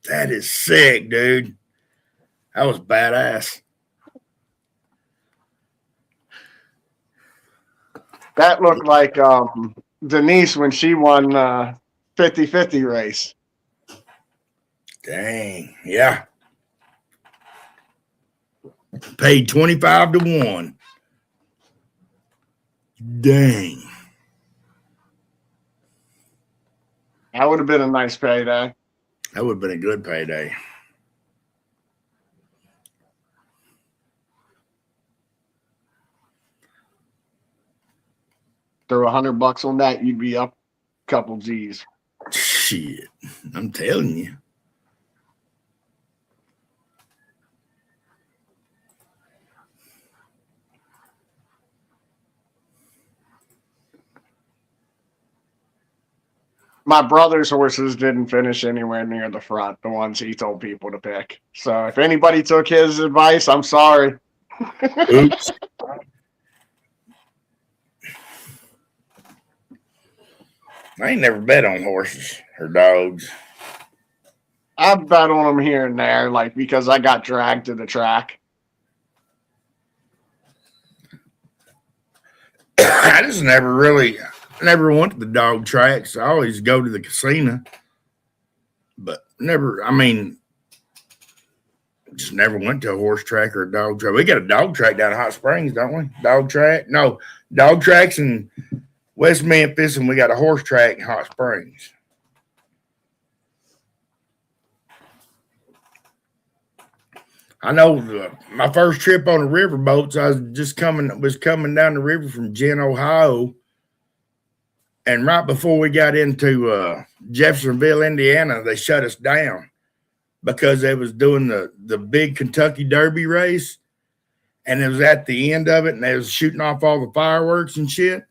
That is sick, dude. That was badass. That looked like Denise when she won 50-50 race. Dang. Yeah. Paid 25 to 1. Dang. That would have been a nice payday. That would have been a good payday. Throw $100 on that, you'd be up a couple G's. Shit. I'm telling you. My brother's horses didn't finish anywhere near the front, the ones he told people to pick. So if anybody took his advice, I'm sorry. Oops. I ain't never bet on horses or dogs. I bet on them here and there, like because I got dragged to the track. I just never went to the dog tracks. I always go to the casino, but just never went to a horse track or a dog track. We got a dog track down in Hot Springs, don't we? Dog track? No, dog tracks in West Memphis, and we got a horse track in Hot Springs. I know my first trip on the river boats, I was coming down the river from Jen, Ohio. And right before we got into Jeffersonville, Indiana, they shut us down because they was doing the big Kentucky Derby race. And it was at the end of it, and they was shooting off all the fireworks and shit.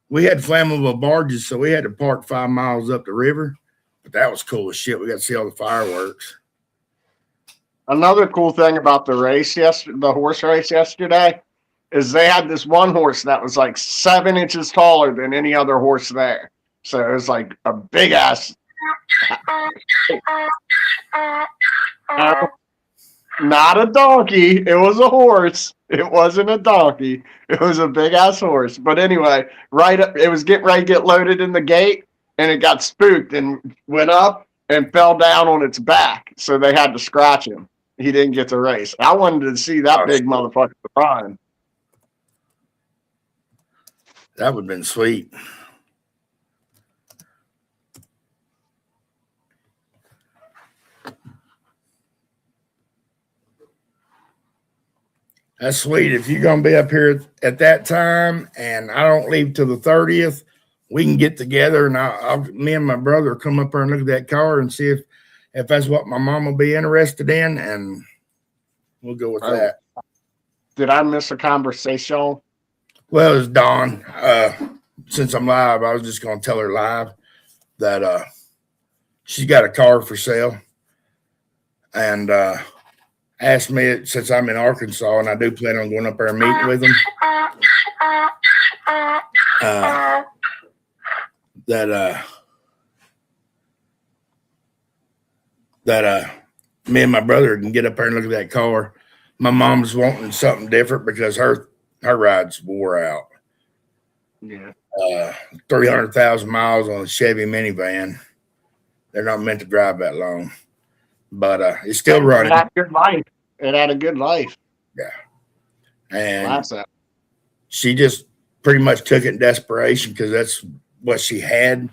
We had flammable barges, so we had to park 5 miles up the river. But that was cool as shit. We got to see all the fireworks. Another cool thing about the horse race yesterday, is they had this one horse that was like 7 inches taller than any other horse there. So it was like a big ass. Not a donkey. It was a horse. It wasn't a donkey. It was a big ass horse. But anyway, it was getting ready to get loaded in the gate, and it got spooked and went up and fell down on its back. So they had to scratch him. He didn't get to race. I wanted to see that big motherfucker run. That would have been sweet. That's sweet. If you're going to be up here at that time and I don't leave till the 30th, we can get together and me and my brother will come up there and look at that car and see if that's what my mom will be interested in, and we'll go with that. Did I miss a conversation? Well, it's Dawn. Since I'm live, I was just going to tell her live that she's got a car for sale, and asked me, since I'm in Arkansas and I do plan on going up there and meeting with them, that me and my brother can get up there and look at that car. My mom's wanting something different because her ride's wore out. Yeah. 300,000 miles on a Chevy minivan. They're not meant to drive that long, but it's still running. It had a good life. It had a good life. Yeah. And That's it. she just pretty much took it in desperation because that's what she had.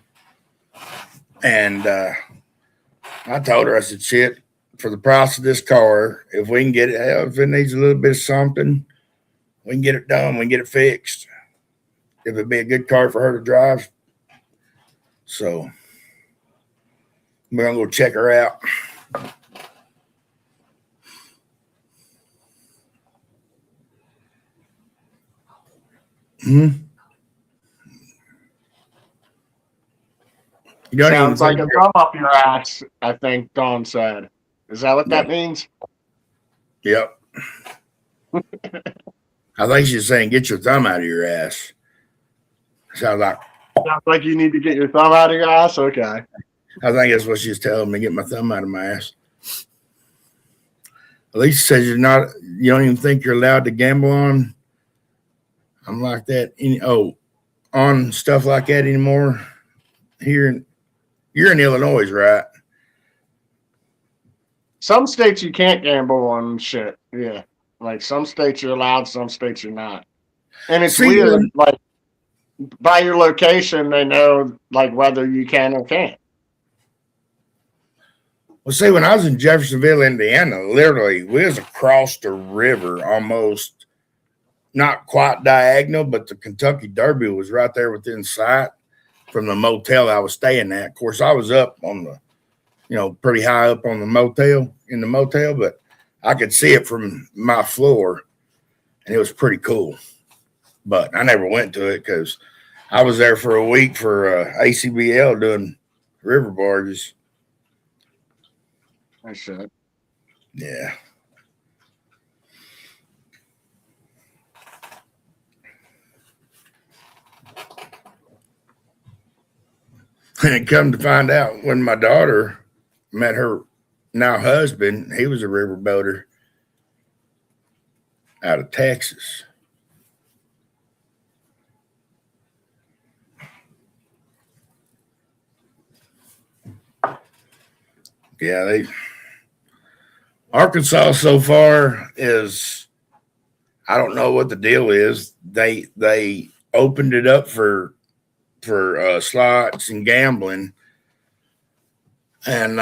And I told her, I said, shit, for the price of this car, if we can get it, hell, if it needs a little bit of something, we can get it done. We can get it fixed. If it'd be a good car for her to drive. So we're going to go check her out. Hmm. You don't Sounds even like a thumb up your ass, I think Dawn said. Is that what that means? Yep. I think she's saying, get your thumb out of your ass. Sounds like, Sounds like you need to get your thumb out of your ass. Okay. I think that's what she's telling me, get my thumb out of my ass. Lisa says you don't even think you're allowed to gamble on. I'm like that. On stuff like that anymore. You're in Illinois, right? Some states you can't gamble on shit. Yeah. Like some states you're allowed, some states you're not. And it's weird, like by your location, they know like whether you can or can't. Well, see, when I was in Jeffersonville, Indiana, literally, we was across the river almost, not quite diagonal, but the Kentucky Derby was right there within sight from the motel I was staying at. Of course, I was up on the, pretty high up on the motel, but I could see it from my floor, and it was pretty cool. But I never went to it because I was there for a week for ACBL doing river barges. I should. Yeah. And it come to find out when my daughter met her now husband, he was a riverboater out of Texas. Yeah, Arkansas so far is, I don't know what the deal is. They opened it up for slots and gambling, and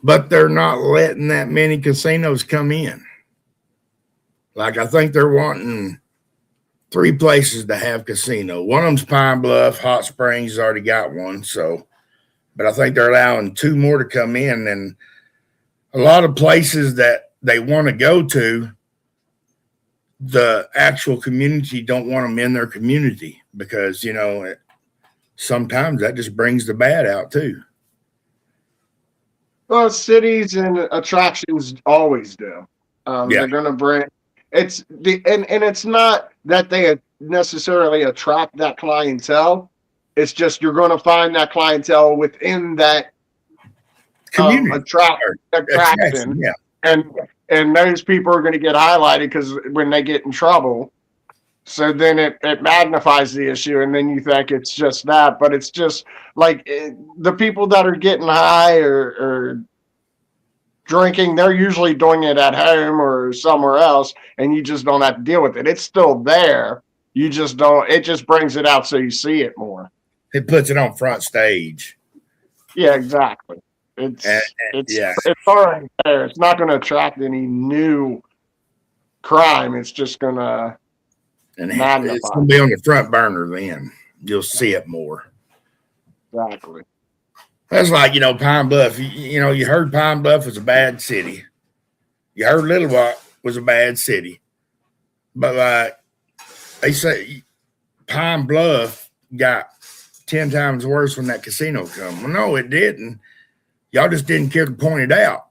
but they're not letting that many casinos come in. Like I think they're wanting 3 places to have casino. One of them's Pine Bluff. Hot Springs already got one, so. But I think they're allowing 2 more to come in, and a lot of places that they want to go to, the actual community don't want them in their community because, sometimes that just brings the bad out too. Well, cities and attractions always do. They're going to bring and it's not that they necessarily attract that clientele. It's just you're going to find that clientele within that community attraction, yeah. And those people are going to get highlighted because when they get in trouble, so then it magnifies the issue, and then you think it's just that, but it's just like the people that are getting high or drinking, they're usually doing it at home or somewhere else, and you just don't have to deal with it. It's still there. You just don't. It just brings it out so you see it more. It puts it on front stage. Yeah, exactly. It's already there. It's not going to attract any new crime. It's just going to magnify. It's going to be on the front burner then. You'll see it more. Exactly. That's like, Pine Bluff. You heard Pine Bluff was a bad city. You heard Little Rock was a bad city. But like they say, Pine Bluff got 10 times worse when that casino come. Well, no, it didn't. Y'all just didn't care to point it out.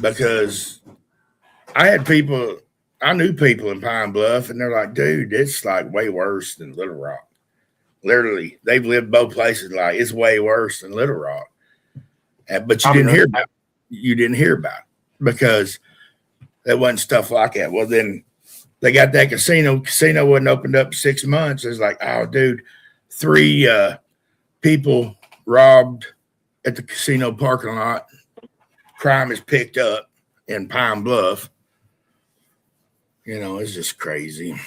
Because I knew people in Pine Bluff, and they're like, dude, it's like way worse than Little Rock. Literally, they've lived both places. Like, it's way worse than Little Rock. But you didn't hear about it because there wasn't stuff like that. Well, then they got that casino. Casino wasn't opened up 6 months. It's like, oh, dude, 3 people robbed at the casino parking lot. Crime is picked up in Pine Bluff. It's just crazy.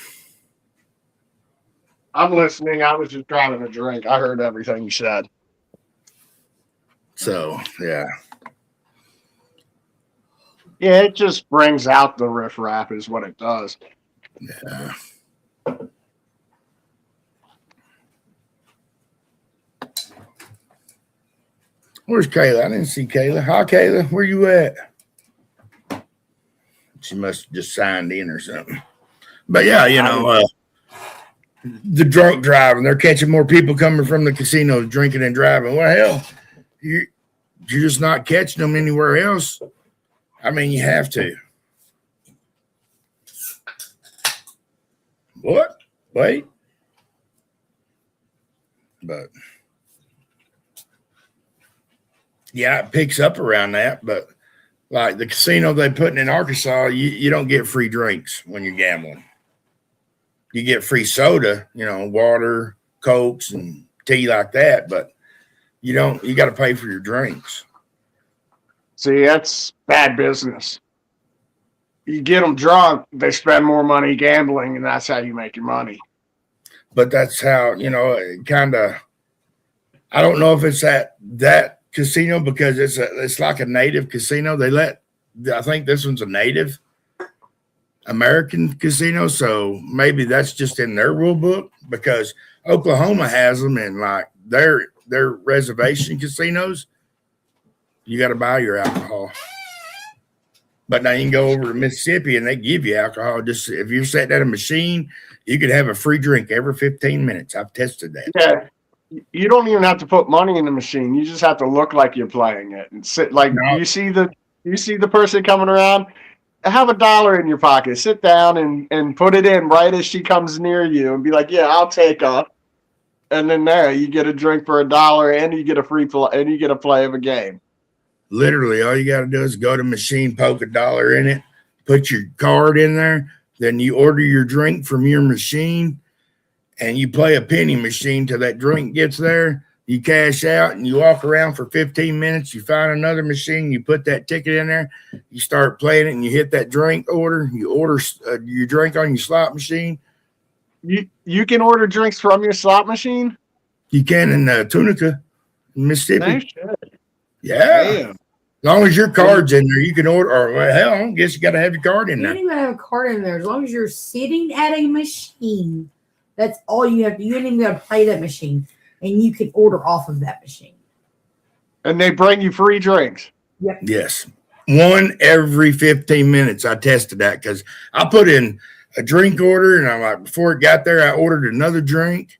I'm listening. I was just grabbing a drink. I heard everything you said. So, yeah. Yeah, it just brings out the riffraff is what it does. Yeah. Where's Kayla? I didn't see Kayla. Hi, Kayla. Where you at? She must have just signed in or something. But yeah, the drunk driving. They're catching more people coming from the casinos drinking and driving. Well, hell, you're just not catching them anywhere else. I mean, you have to. What? Wait. But yeah, it picks up around that. But like the casino they putting in Arkansas, you don't get free drinks when you're gambling. You get free soda, water, Cokes, and tea like that. But you don't. You got to pay for your drinks. See, that's bad business. You get them drunk, they spend more money gambling, and that's how you make your money. But that's how it kind of. I don't know if it's that casino because it's like a native casino. I think this one's a Native American casino, so maybe that's just in their rule book because Oklahoma has them in like their reservation casinos. You got to buy your alcohol. But now you can go over to Mississippi and they give you alcohol. Just if you're sitting at a machine, you could have a free drink every 15 minutes. I've tested that. Yeah. You don't even have to put money in the machine. You just have to look like you're playing it and sit like you see the person coming around. Have $1 in your pocket. Sit down and put it in right as she comes near you and be like, "Yeah, I'll take off." And then there you get a drink for $1 and you get a free play and you get a play of a game. Literally, all you got to do is go to the machine, poke $1 in it, put your card in there, then you order your drink from your machine, and you play a penny machine till that drink gets there. You cash out, and you walk around for 15 minutes. You find another machine, you put that ticket in there, you start playing it, and you hit that drink order. You order your drink on your slot machine. You can order drinks from your slot machine? You can in Tunica, Mississippi. Nice shit. Yeah. Damn. As long as your card's in there, you can order. Or well, hell, I guess you got to have your card in You there. don't even have a card in there. As long as you're sitting at a machine, that's all you have to. You don't even got to play that machine, and you can order off of that machine. And they bring you free drinks. Yep. Yes. One every 15 minutes. I tested that because I put in a drink order, and I'm like, before it got there, I ordered another drink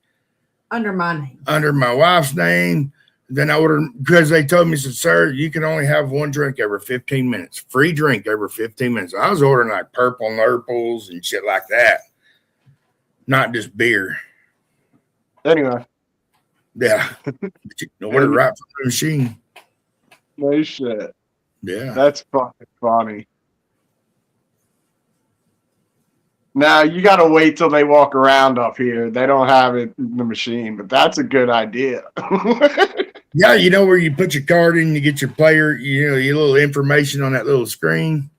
Under my name. under my wife's name. Then I ordered because they told me, said, "Sir, you can only have one drink every 15 minutes. Free drink every 15 minutes." I was ordering like purple nurples and shit like that, not just beer. Anyway. Yeah. But you can order right from the machine. No shit. Yeah. That's fucking funny. Now you got to wait till they walk around up here. They don't have it in the machine, but that's a good idea. Yeah, where you put your card in, you get your player, your little information on that little screen.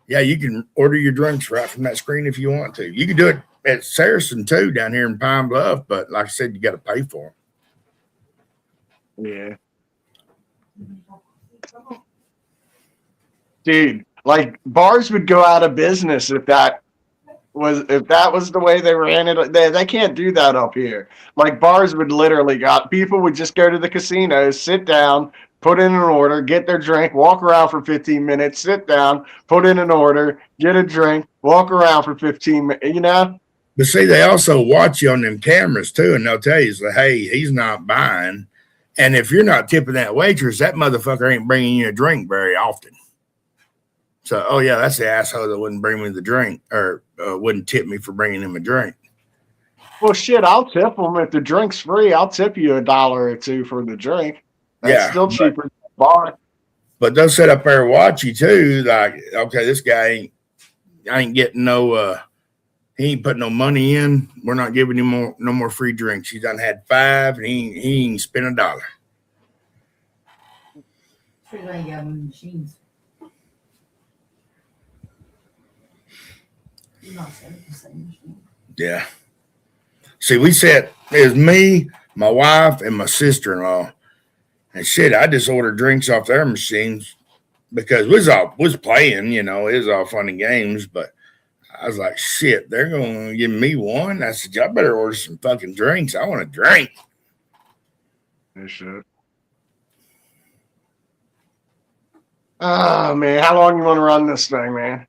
Yeah, you can order your drinks right from that screen if you want to. You can do it at Saracen too down here in Pine Bluff, but like I said, you got to pay for them. Yeah. Dude, like bars would go out of business if that was the way they ran it. They can't do that up here. Like bars would literally people would just go to the casinos, sit down, put in an order, get their drink, walk around for 15 minutes, sit down, put in an order, get a drink, walk around for 15 minutes, But see, they also watch you on them cameras too, and they'll tell you, hey, he's not buying. And if you're not tipping that waitress, that motherfucker ain't bringing you a drink very often. So, oh yeah, that's the asshole that wouldn't bring me the drink or wouldn't tip me for bringing him a drink. Well, shit, I'll tip them if the drink's free. I'll tip you $1 or $2 for the drink. That's still cheaper than the bar. But they'll sit up there and watch you too. Like, okay, this guy ain't getting he ain't putting no money in. We're not giving him no more free drinks. He's done had 5 and he ain't spent $1. Sure, they ain't got one machines. Yeah. See, we sat, it was me, my wife, and my sister-in-law. And shit, I just ordered drinks off their machines because we was playing, it was all fun and games, but I was like, shit, they're going to give me one. I said, y'all better order some fucking drinks. I want a drink. They should. Oh, man, how long you want to run this thing, man?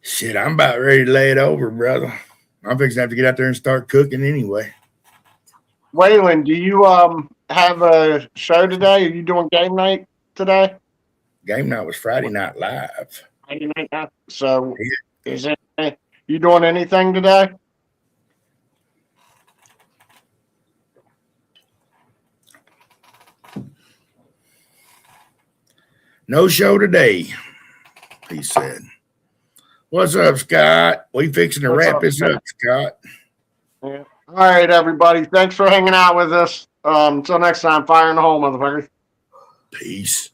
Shit, I'm about ready to lay it over, brother. I'm fixing to have to get out there and start cooking anyway. Waylon, do you have a show today? Are you doing game night today? Game night was Friday Night Live. Friday night. So, is it you doing anything today? No show today, he said. What's up, Scott? We fixing to wrap this up, Scott. Yeah. All right, everybody. Thanks for hanging out with us. Until next time, fire in the hole, motherfuckers. Peace.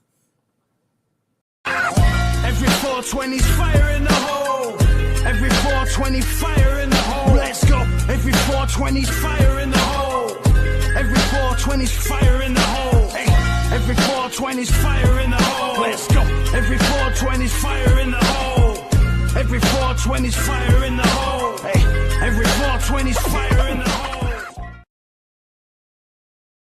Every 420's fire in the hole. Every 420 fire in the hole. Let's go. Every 420's fire in the hole. Every 420's fire in the hole. Hey. Every 420's fire in the hole. Let's go. Every 420's fire in the hole. Every 420's fire in the hole. Hey. Every 420's fire in the hole.